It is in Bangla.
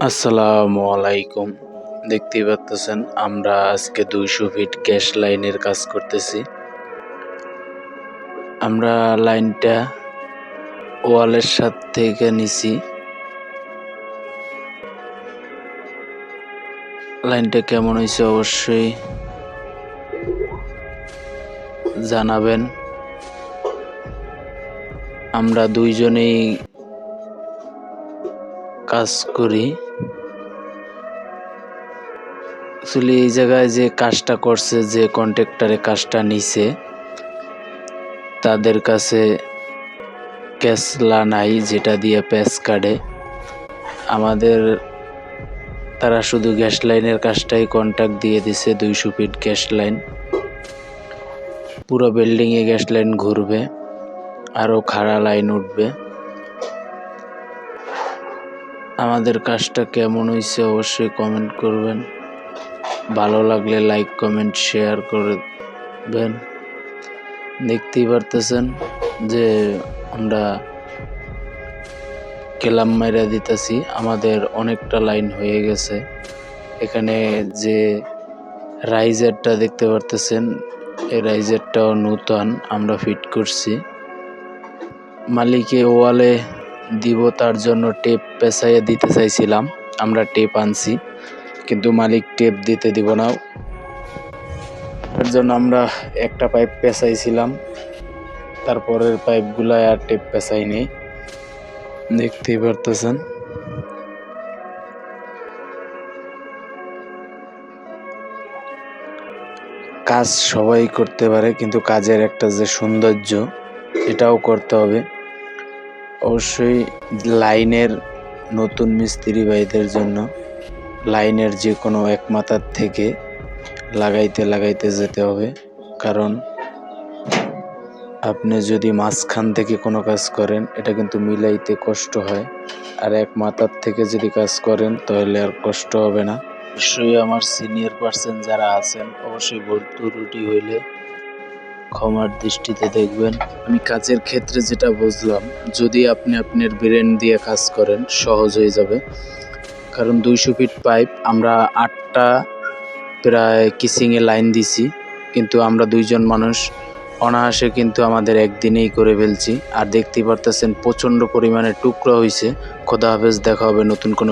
আসসালামু আলাইকুম। দেখতেই পাচ্ছেন আমরা আজকে 200 ফিট গ্যাস লাইনের কাজ করতেছি। আমরা লাইনটা ওয়ালের সাথে থেকে নিছি। লাইনটা কেমন হয়েছে অবশ্যই জানাবেন। আমরা দুইজনেই কাজ করি। আসলে এই জায়গায় যে কাজটা করছে, যে কন্ট্রাক্টরে কাজটা নিছে, তাদের কাছে ক্যাসলা নাই যেটা দিয়ে প্যাচ কাটে। তারা শুধু গ্যাস লাইনের কাজটাই কন্ট্রাক্ট দিয়ে দিছে। 200 ফিট গ্যাস লাইন, পুরো বিল্ডিংয়ে গ্যাস লাইন ঘুরবে, আরো খাড়া লাইন উঠবে। আমাদের কাজটা কেমন হয়েছে অবশ্যই কমেন্ট করবেন। ভালো লাগলে লাইক কমেন্ট শেয়ার করবেন। দেখতেই পারতেছেন যে আমরা কেলাম মাইরা দিতেছি। আমাদের অনেকটা লাইন হয়ে গেছে। এখানে যে রাইজারটা দেখতে পারতেছেন, এই রাইজারটাও নতুন আমরা ফিট করছি। মালিকে ওয়ালে দিব তার জন্য টেপ পেঁচাইয়া দিতে চাইছিলাম, আমরা টেপ আনছি, কিন্তু মালিক টেপ দিতে দিব না। এর জন্য আমরা একটা পাইপ পেঁচাইছিলাম, তারপরের পাইপগুলা আর টেপ পেঁচাই নেই। দেখতেই পারতেছেন। কাজ সবাই করতে পারে, কিন্তু কাজের একটা যে সৌন্দর্য, এটাও করতে হবে অবশ্যই। লাইনের নতুন মিস্ত্রি ভাইদের জন্য লাইনের যে কোনো এক মাথার থেকে লাগাইতে যেতে হবে, কারণ আপনি যদি মাঝখান থেকে কোনো কাজ করেন এটা কিন্তু মিলাইতে কষ্ট হয়, আর এক মাথার থেকে যদি কাজ করেন তাহলে আর কষ্ট হবে না। অবশ্যই আমার সিনিয়র পার্সন যারা আছেন অবশ্যই ভুল ত্রুটি হইলে ক্ষমার দৃষ্টিতে দেখবেন। আমি কাজের ক্ষেত্রে যেটা বুঝলাম, যদি আপনি আপনার ব্রেন দিয়ে কাজ করেন সহজ হয়ে যাবে। কারণ 200 ফিট পাইপ আমরা 8টা প্রায় কিসিংয়ে লাইন দিছি, কিন্তু আমরা দুইজন মানুষ অনায়াসে কিন্তু আমাদের একদিনেই করে ফেলছি। আর দেখতেই পারতেছেন প্রচণ্ড পরিমাণে টুকরো হয়েছে। খোদা হাফেজ, দেখা হবে নতুন কোনো